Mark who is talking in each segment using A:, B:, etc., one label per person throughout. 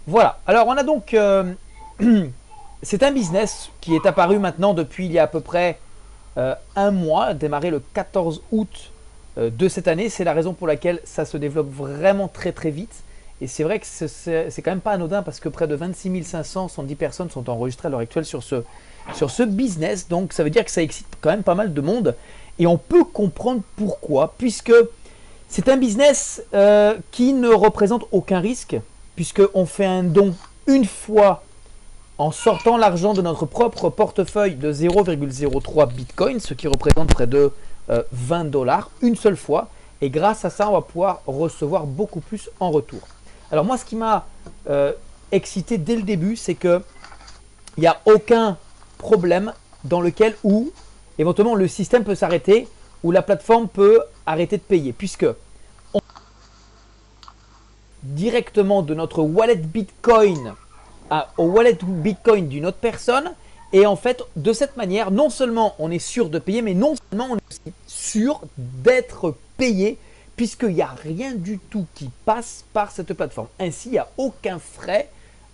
A: Voilà, alors on a donc... c'est un business qui est apparu maintenant depuis il y a à peu près un mois, démarré le 14 août de cette année. C'est la raison pour laquelle ça se développe vraiment très très vite. Et c'est vrai que c'est quand même pas anodin parce que près de 26 570 personnes sont enregistrées à l'heure actuelle sur ce business. Donc ça veut dire que ça excite quand même pas mal de monde. Et on peut comprendre pourquoi, puisque c'est un business qui ne représente aucun risque, puisqu'on fait un don une fois en sortant l'argent de notre propre portefeuille de 0,03 Bitcoin, ce qui représente près de 20 dollars, une seule fois. Et grâce à ça, on va pouvoir recevoir beaucoup plus en retour. Alors moi, ce qui m'a excité dès le début, c'est qu'il n'y a aucun problème dans lequel où éventuellement le système peut s'arrêter, ou la plateforme peut arrêter de payer, puisque on directement de notre wallet Bitcoin au wallet Bitcoin d'une autre personne. Et en fait, de cette manière, non seulement on est sûr de payer, mais non seulement on est aussi sûr d'être payé, puisqu'il n'y a rien du tout qui passe par cette plateforme. Ainsi, il n'y a aucun frais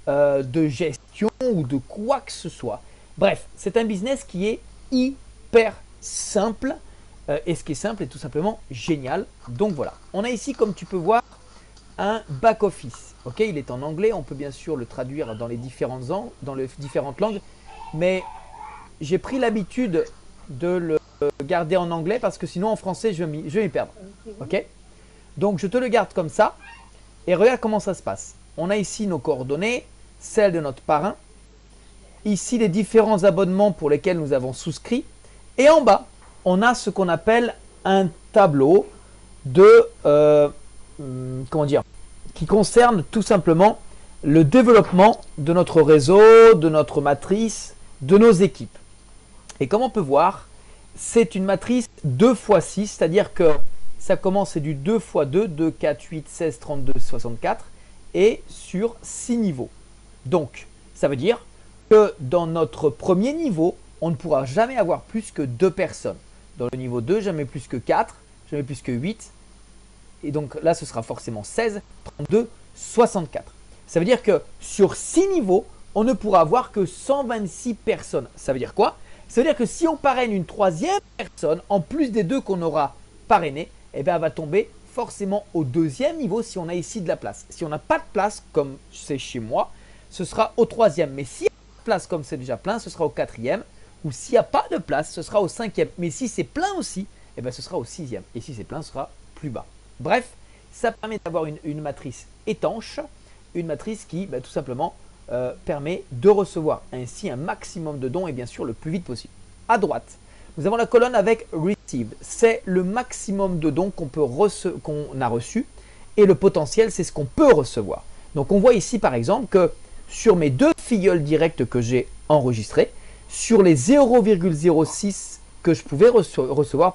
A: de gestion ou de quoi que ce soit. Bref, c'est un business qui est hyper simple. Et ce qui est simple est tout simplement génial. Donc voilà, on a ici, comme tu peux voir, un back-office. Ok, il est en anglais, on peut bien sûr le traduire dans les différentes langues, mais j'ai pris l'habitude de le garder en anglais parce que sinon en français je vais m'y perdre. Ok, donc je te le garde comme ça et regarde comment ça se passe. On a ici nos coordonnées, celles de notre parrain, ici les différents abonnements pour lesquels nous avons souscrit, et en bas on a ce qu'on appelle un tableau de comment dire, qui concerne tout simplement le développement de notre réseau, de notre matrice, de nos équipes. Et comme on peut voir, c'est une matrice 2 x 6, c'est-à-dire que ça commence, c'est du 2 x 2, 2, 4, 8, 16, 32, 64, et sur 6 niveaux. Donc, ça veut dire que dans notre premier niveau, on ne pourra jamais avoir plus que 2 personnes. Dans le niveau 2, jamais plus que 4, jamais plus que 8. Et donc là, ce sera forcément 16, 32, 64. Ça veut dire que sur 6 niveaux, on ne pourra avoir que 126 personnes. Ça veut dire quoi? Ça veut dire que si on parraine une troisième personne, en plus des 2 qu'on aura parrainé, eh bien, elle va tomber forcément au deuxième niveau si on a ici de la place. Si on n'a pas de place, comme c'est chez moi, ce sera au troisième. Mais s'il y a de place, comme c'est déjà plein, ce sera au quatrième. Ou s'il n'y a pas de place, ce sera au cinquième. Mais si c'est plein aussi, eh bien, ce sera au sixième. Et si c'est plein, ce sera plus bas. Bref, ça permet d'avoir une matrice étanche, une matrice qui tout simplement permet de recevoir ainsi un maximum de dons et bien sûr le plus vite possible. À droite, nous avons la colonne avec Received. C'est le maximum de dons qu'on a reçu et le potentiel, c'est ce qu'on peut recevoir. Donc on voit ici par exemple que sur mes 2 filleuls directs que j'ai enregistrés, sur les 0,06 que je pouvais recevoir,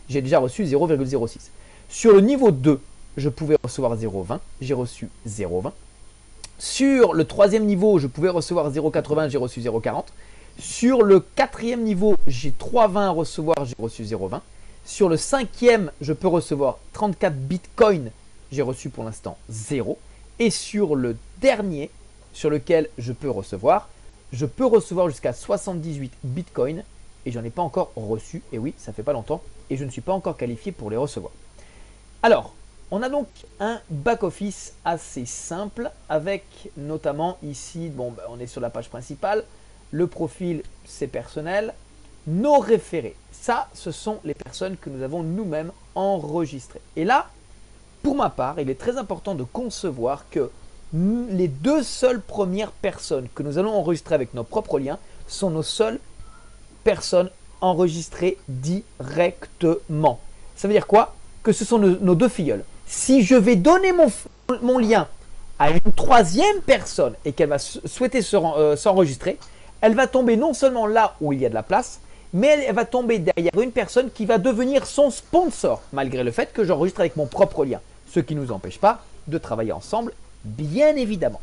A: j'ai déjà reçu 0,06. Sur le niveau 2, je pouvais recevoir 0,20, j'ai reçu 0,20. Sur le troisième niveau, je pouvais recevoir 0,80, j'ai reçu 0,40. Sur le quatrième niveau, j'ai 3,20 à recevoir, j'ai reçu 0,20. Sur le cinquième, je peux recevoir 34 bitcoins, j'ai reçu pour l'instant 0. Et sur le dernier, sur lequel je peux recevoir jusqu'à 78 bitcoins et j'en ai pas encore reçu. Et oui, ça fait pas longtemps et je ne suis pas encore qualifié pour les recevoir. Alors, on a donc un back-office assez simple avec notamment ici, on est sur la page principale, le profil c'est personnel, nos référés. Ça, ce sont les personnes que nous avons nous-mêmes enregistrées. Et là, pour ma part, il est très important de concevoir que les 2 seules premières personnes que nous allons enregistrer avec nos propres liens sont nos seules personnes enregistrées directement. Ça veut dire quoi? Que ce sont nos 2 filleuls. Si je vais donner mon lien à une troisième personne et qu'elle va souhaiter s'enregistrer, elle va tomber non seulement là où il y a de la place, mais elle va tomber derrière une personne qui va devenir son sponsor, malgré le fait que j'enregistre avec mon propre lien. Ce qui ne nous empêche pas de travailler ensemble, bien évidemment.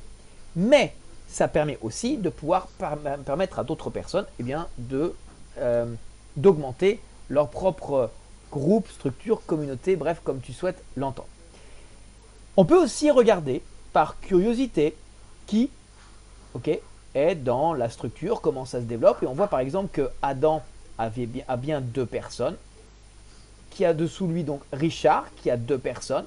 A: Mais ça permet aussi de pouvoir permettre à d'autres personnes d'augmenter leur propre groupe, structure, communauté, bref, comme tu souhaites l'entendre. On peut aussi regarder, par curiosité, qui, ok, est dans la structure, comment ça se développe. Et on voit par exemple que Adam a bien 2 personnes, qui a dessous lui donc Richard, qui a 2 personnes,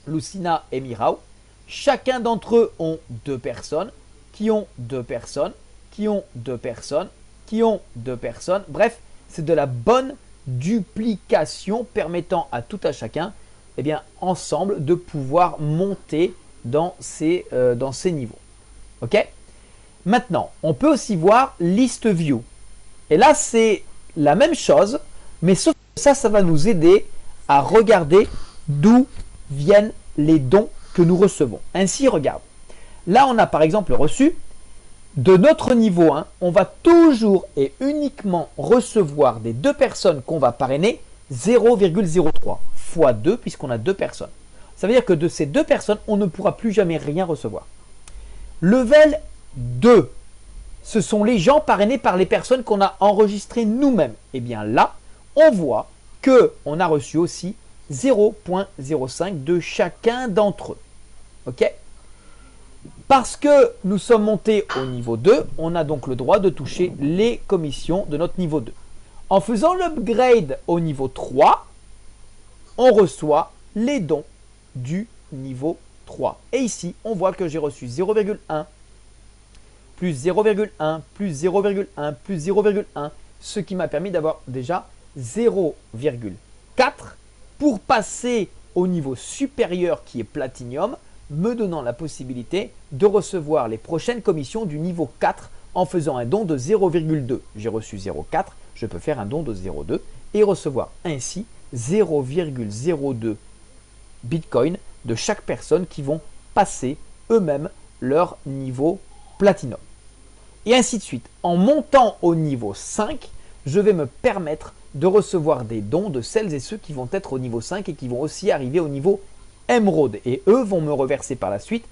A: Lucina et Mirao. Chacun d'entre eux ont 2 personnes, qui ont 2 personnes, qui ont 2 personnes, qui ont 2 personnes. Bref, c'est de la bonne duplication permettant à tout à chacun, eh bien, ensemble, de pouvoir monter dans ces niveaux. Ok? Maintenant, on peut aussi voir List View. Et là, c'est la même chose, mais sauf que ça va nous aider à regarder d'où viennent les dons que nous recevons. Ainsi, regarde. Là, on a par exemple reçu de notre niveau 1, on va toujours et uniquement recevoir des 2 personnes qu'on va parrainer 0,03 fois 2 puisqu'on a 2 personnes. Ça veut dire que de ces 2 personnes, on ne pourra plus jamais rien recevoir. Level 2, ce sont les gens parrainés par les personnes qu'on a enregistrées nous-mêmes. Et bien là, on voit qu'on a reçu aussi 0,05 de chacun d'entre eux. Ok? Parce que nous sommes montés au niveau 2, on a donc le droit de toucher les commissions de notre niveau 2. En faisant l'upgrade au niveau 3, on reçoit les dons du niveau 3. Et ici, on voit que j'ai reçu 0,1, plus 0,1, plus 0,1, plus 0,1, ce qui m'a permis d'avoir déjà 0,4 pour passer au niveau supérieur qui est Platinum, me donnant la possibilité de recevoir les prochaines commissions du niveau 4 en faisant un don de 0,2. J'ai reçu 0,4, je peux faire un don de 0,2 et recevoir ainsi 0,02 Bitcoin de chaque personne qui vont passer eux-mêmes leur niveau Platinum. Et ainsi de suite. En montant au niveau 5, je vais me permettre de recevoir des dons de celles et ceux qui vont être au niveau 5 et qui vont aussi arriver au niveau Emerald. Et eux vont me reverser par la suite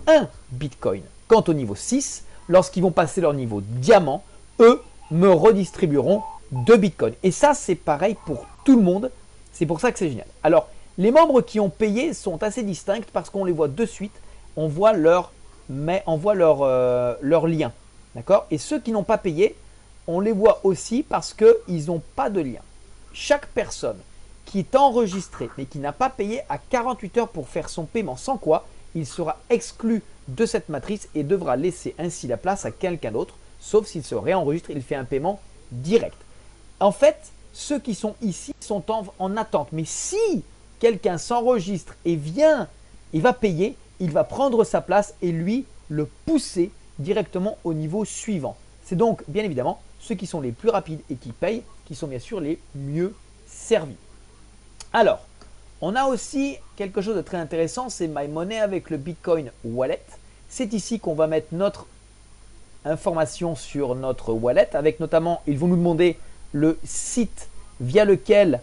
A: 1 Bitcoin. Quant au niveau 6, lorsqu'ils vont passer leur niveau Diamant, eux me redistribueront 2 Bitcoins. Et ça, c'est pareil pour tout le monde. C'est pour ça que c'est génial. Alors, les membres qui ont payé sont assez distincts parce qu'on les voit de suite. On voit leur lien. D'accord? Et ceux qui n'ont pas payé, on les voit aussi parce qu'ils n'ont pas de lien. Chaque personne qui est enregistrée mais qui n'a pas payé a 48 heures pour faire son paiement, sans quoi il sera exclu de cette matrice et devra laisser ainsi la place à quelqu'un d'autre, sauf s'il se réenregistre, il fait un paiement direct. En fait, ceux qui sont ici sont en attente. Mais si quelqu'un s'enregistre et vient, il va payer, il va prendre sa place et lui le pousser directement au niveau suivant. C'est donc bien évidemment ceux qui sont les plus rapides et qui payent qui sont bien sûr les mieux servis. Alors, on a aussi quelque chose de très intéressant, c'est My Money avec le Bitcoin Wallet. C'est ici qu'on va mettre notre information sur notre wallet avec notamment, ils vont nous demander le site via lequel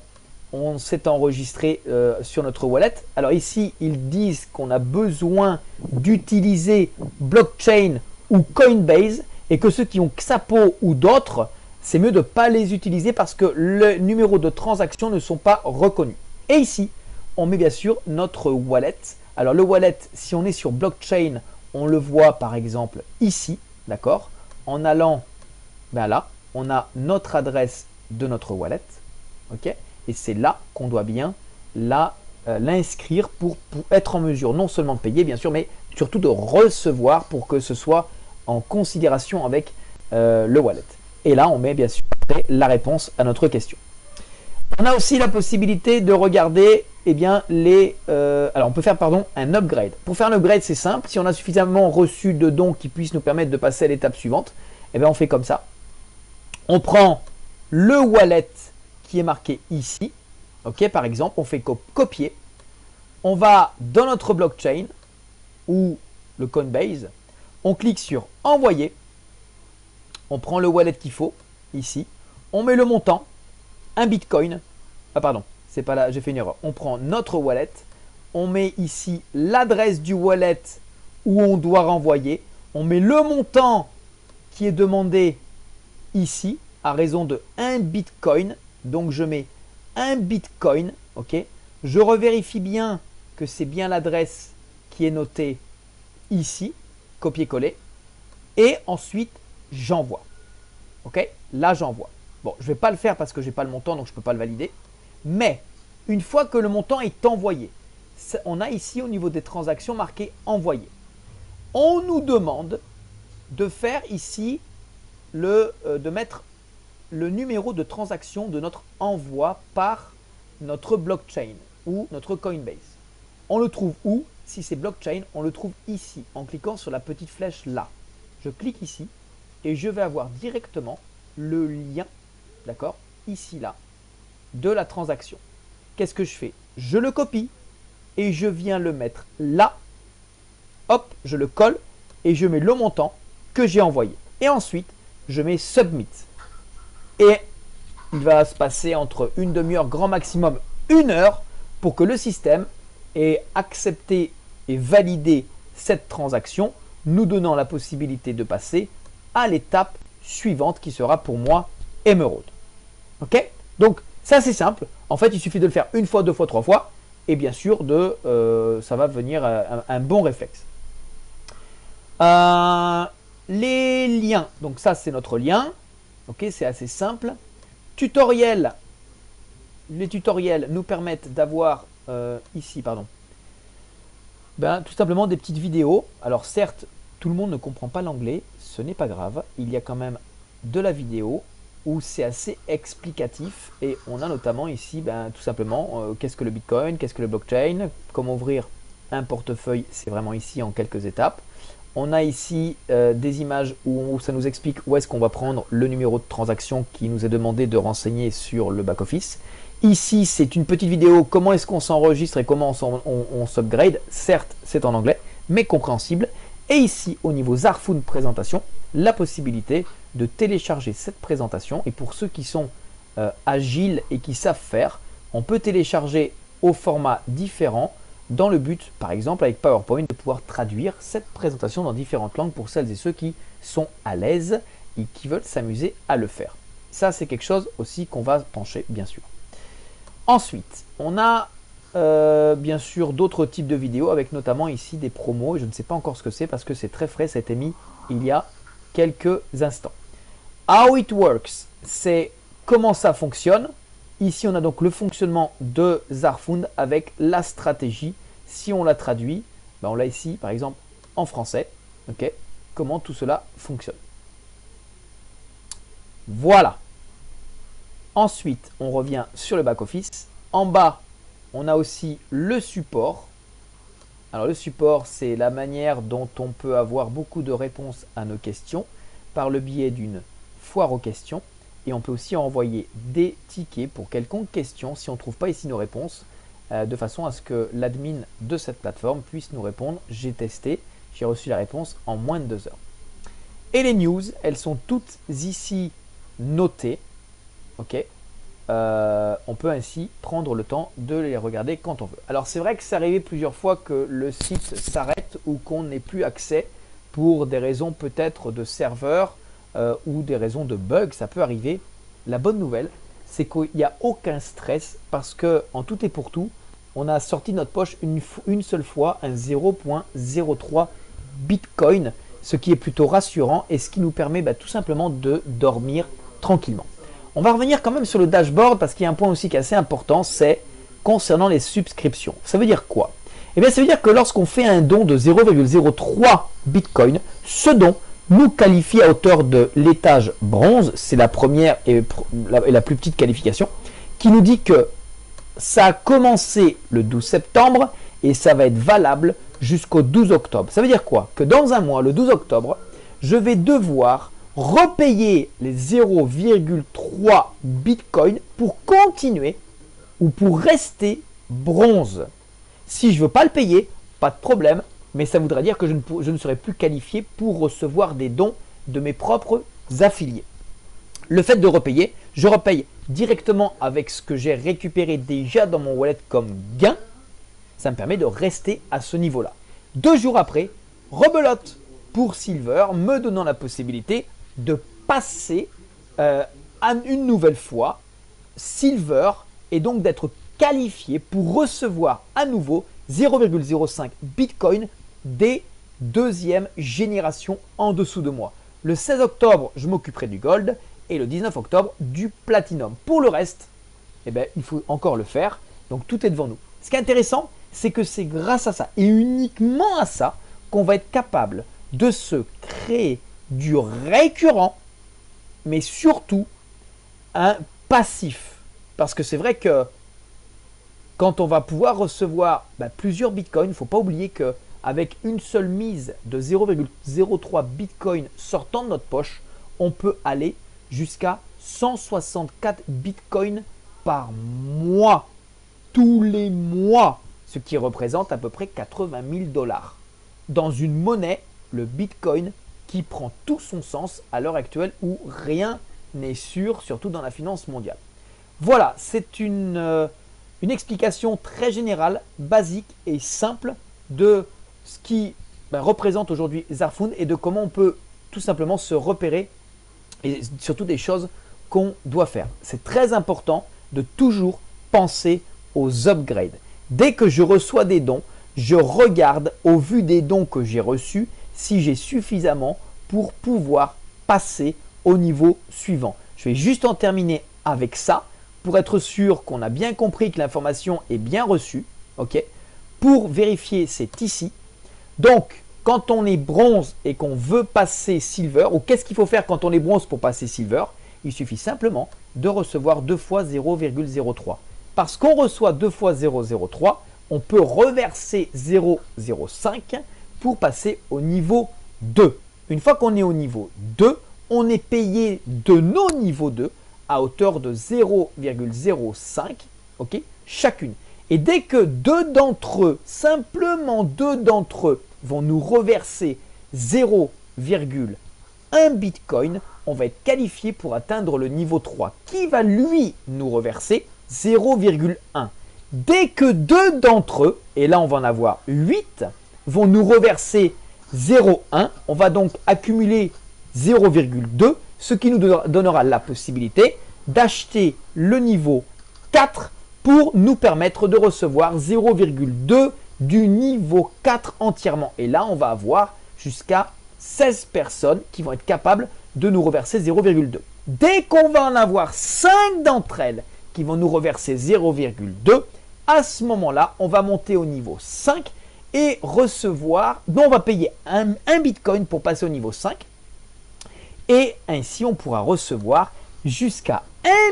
A: on s'est enregistré sur notre wallet. Alors ici, ils disent qu'on a besoin d'utiliser blockchain ou Coinbase et que ceux qui ont Xapo ou d'autres, c'est mieux de ne pas les utiliser parce que le numéro de transaction ne sont pas reconnus. Et ici, on met bien sûr notre wallet. Alors le wallet, si on est sur blockchain, on le voit par exemple ici, d'accord? En allant là, on a notre adresse de notre wallet, ok? Et c'est là qu'on doit bien l'inscrire pour être en mesure non seulement de payer bien sûr, mais surtout de recevoir pour que ce soit en considération avec le wallet. Et là, on met bien sûr la réponse à notre question. On a aussi la possibilité de regarder alors on peut faire un upgrade. Pour faire un upgrade, c'est simple. Si on a suffisamment reçu de dons qui puissent nous permettre de passer à l'étape suivante, on fait comme ça. On prend le wallet qui est marqué ici. Ok, par exemple, on fait copier. On va dans notre blockchain ou le Coinbase. On clique sur envoyer. On prend le wallet qu'il faut ici. On met le montant, 1 Bitcoin. Ah pardon, c'est pas là, j'ai fait une erreur. On prend notre wallet. On met ici l'adresse du wallet où on doit renvoyer. On met le montant qui est demandé ici à raison de 1 Bitcoin. Donc je mets 1 Bitcoin. Ok. Je revérifie bien que c'est bien l'adresse qui est notée ici. copier-coller. Et ensuite, j'envoie. Ok? Là, j'envoie. Bon, je ne vais pas le faire parce que je n'ai pas le montant, donc je ne peux pas le valider. Mais, une fois que le montant est envoyé, on a ici au niveau des transactions marqué « Envoyer ». On nous demande de faire ici, de mettre le numéro de transaction de notre envoi par notre blockchain ou notre Coinbase. On le trouve où? Si c'est blockchain, on le trouve ici en cliquant sur la petite flèche là. Je clique ici et je vais avoir directement le lien, d'accord, ici là, de la transaction. Qu'est-ce que je fais? Je le copie et je viens le mettre là. Hop, je le colle et je mets le montant que j'ai envoyé. Et ensuite, je mets Submit. Et il va se passer entre une demi-heure, grand maximum 1 heure, pour que le système ait accepté et validé cette transaction, nous donnant la possibilité de passer à l'étape suivante qui sera pour moi Emerald. Ok? Donc, ça c'est simple. En fait, il suffit de le faire 1 fois, 2 fois, 3 fois. Et bien sûr, ça va venir un bon réflexe. Les liens. Donc ça, c'est notre lien. Ok, c'est assez simple. Tutoriel. Les tutoriels nous permettent d'avoir ici, pardon. Tout simplement des petites vidéos. Alors certes, tout le monde ne comprend pas l'anglais. Ce n'est pas grave. Il y a quand même de la vidéo où c'est assez explicatif. Et on a notamment ici, tout simplement, qu'est-ce que le Bitcoin, qu'est-ce que le blockchain, comment ouvrir un portefeuille, c'est vraiment ici en quelques étapes. On a ici des images où ça nous explique où est-ce qu'on va prendre le numéro de transaction qui nous est demandé de renseigner sur le back-office. Ici, c'est une petite vidéo, comment est-ce qu'on s'enregistre et comment on s'upgrade. Certes, c'est en anglais, mais compréhensible. Et ici, au niveau Zarfund présentation, la possibilité de télécharger cette présentation. Et pour ceux qui sont agiles et qui savent faire, on peut télécharger au format différent dans le but, par exemple avec PowerPoint, de pouvoir traduire cette présentation dans différentes langues pour celles et ceux qui sont à l'aise et qui veulent s'amuser à le faire. Ça, c'est quelque chose aussi qu'on va pencher, bien sûr. Ensuite, on a bien sûr d'autres types de vidéos avec notamment ici des promos. Je ne sais pas encore ce que c'est parce que c'est très frais, ça a été mis il y a quelques instants. How it works, c'est comment ça fonctionne. Ici, on a donc le fonctionnement de Zarfund avec la stratégie. Si on la traduit, on l'a ici, par exemple, en français. Okay, comment tout cela fonctionne. Voilà. Ensuite, on revient sur le back-office. En bas, on a aussi le support. Alors, le support, c'est la manière dont on peut avoir beaucoup de réponses à nos questions par le biais d'une foire aux questions. Et on peut aussi envoyer des tickets pour quelconque question si on ne trouve pas ici nos réponses, de façon à ce que l'admin de cette plateforme puisse nous répondre. J'ai testé, j'ai reçu la réponse en moins de 2 heures. Et les news, elles sont toutes ici notées. Ok, on peut ainsi prendre le temps de les regarder quand on veut. Alors c'est vrai que c'est arrivé plusieurs fois que le site s'arrête ou qu'on n'ait plus accès pour des raisons peut-être de serveur. Ou des raisons de bug, ça peut arriver. La bonne nouvelle, c'est qu'il n'y a aucun stress parce que en tout et pour tout, on a sorti de notre poche une seule fois un 0.03 Bitcoin, ce qui est plutôt rassurant et ce qui nous permet tout simplement de dormir tranquillement. On va revenir quand même sur le dashboard parce qu'il y a un point aussi qui est assez important, c'est concernant les subscriptions. Ça veut dire quoi? Eh bien, ça veut dire que lorsqu'on fait un don de 0,03 Bitcoin, ce don nous qualifie à hauteur de l'étage bronze, c'est la première et la plus petite qualification, qui nous dit que ça a commencé le 12 septembre et ça va être valable jusqu'au 12 octobre. Ça veut dire quoi? Que dans un mois, le 12 octobre, je vais devoir repayer les 0,3 Bitcoin pour continuer ou pour rester bronze. Si je ne veux pas le payer, pas de problème. Mais ça voudrait dire que je ne serai plus qualifié pour recevoir des dons de mes propres affiliés. Le fait de repayer, je repaye directement avec ce que j'ai récupéré déjà dans mon wallet comme gain. Ça me permet de rester à ce niveau-là. 2 jours après, rebelote pour Silver, me donnant la possibilité de passer une nouvelle fois Silver et donc d'être qualifié pour recevoir à nouveau 0,05 Bitcoin des deuxième génération en dessous de moi. Le 16 octobre, je m'occuperai du gold et le 19 octobre du platinum. Pour le reste, eh ben, il faut encore le faire. Donc tout est devant nous. Ce qui est intéressant, c'est que c'est grâce à ça et uniquement à ça qu'on va être capable de se créer du récurrent, mais surtout un passif. Parce que c'est vrai que quand on va pouvoir recevoir plusieurs bitcoins, il ne faut pas oublier qu'avec une seule mise de 0,03 bitcoin sortant de notre poche, on peut aller jusqu'à 164 bitcoins par mois, tous les mois, ce qui représente à peu près 80 000 dollars. Dans une monnaie, le bitcoin, qui prend tout son sens à l'heure actuelle où rien n'est sûr, surtout dans la finance mondiale. Voilà, c'est une explication très générale, basique et simple de ce qui représente aujourd'hui Zarfund et de comment on peut tout simplement se repérer et surtout des choses qu'on doit faire. C'est très important de toujours penser aux upgrades. Dès que je reçois des dons, je regarde au vu des dons que j'ai reçus si j'ai suffisamment pour pouvoir passer au niveau suivant. Je vais juste en terminer avec ça pour être sûr qu'on a bien compris que l'information est bien reçue. Ok. Pour vérifier, c'est ici. Donc, quand on est bronze et qu'on veut passer silver, ou qu'est-ce qu'il faut faire quand on est bronze pour passer silver? Il suffit simplement de recevoir 2 fois 0,03. Parce qu'on reçoit 2 fois 0,03, on peut reverser 0,05 pour passer au niveau 2. Une fois qu'on est au niveau 2, on est payé de nos niveaux 2 à hauteur de 0,05 chacune. Et dès que deux d'entre eux, simplement deux d'entre eux, vont nous reverser 0,1 bitcoin, on va être qualifié pour atteindre le niveau 3 qui va lui nous reverser 0,1. Dès que deux d'entre eux, et là on va en avoir 8, vont nous reverser 0,1, on va donc accumuler 0,2, ce qui nous donnera la possibilité d'acheter le niveau 4 pour nous permettre de recevoir 0,2 du niveau 4 entièrement. Et là, on va avoir jusqu'à 16 personnes qui vont être capables de nous reverser 0,2. Dès qu'on va en avoir 5 d'entre elles qui vont nous reverser 0,2, à ce moment-là, on va monter au niveau 5 et recevoir, donc on va payer un bitcoin pour passer au niveau 5. Et ainsi, on pourra recevoir jusqu'à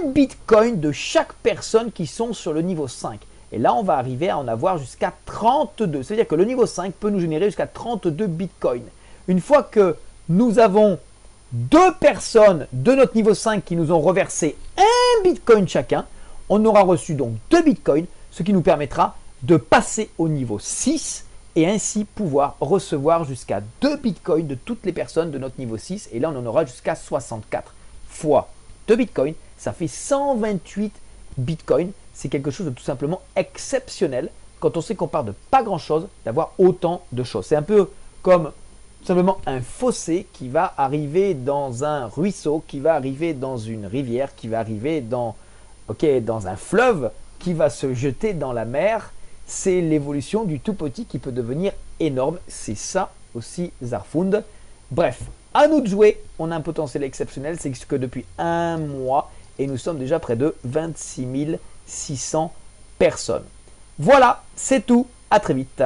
A: 1 bitcoin de chaque personne qui sont sur le niveau 5. Et là, on va arriver à en avoir jusqu'à 32. C'est-à-dire que le niveau 5 peut nous générer jusqu'à 32 bitcoins. Une fois que nous avons 2 personnes de notre niveau 5 qui nous ont reversé 1 bitcoin chacun, on aura reçu donc 2 bitcoins, ce qui nous permettra de passer au niveau 6 et ainsi pouvoir recevoir jusqu'à 2 bitcoins de toutes les personnes de notre niveau 6. Et là, on en aura jusqu'à 64 fois 2 bitcoins. Ça fait 128 bitcoins. C'est quelque chose de tout simplement exceptionnel quand on sait qu'on part de pas grand-chose, d'avoir autant de choses. C'est un peu comme simplement un fossé qui va arriver dans un ruisseau, qui va arriver dans une rivière, qui va arriver dans un fleuve, qui va se jeter dans la mer. C'est l'évolution du tout petit qui peut devenir énorme. C'est ça aussi Zarfund. Bref, à nous de jouer. On a un potentiel exceptionnel. C'est que depuis un mois et nous sommes déjà près de 26 600 personnes. Voilà, c'est tout. À très vite.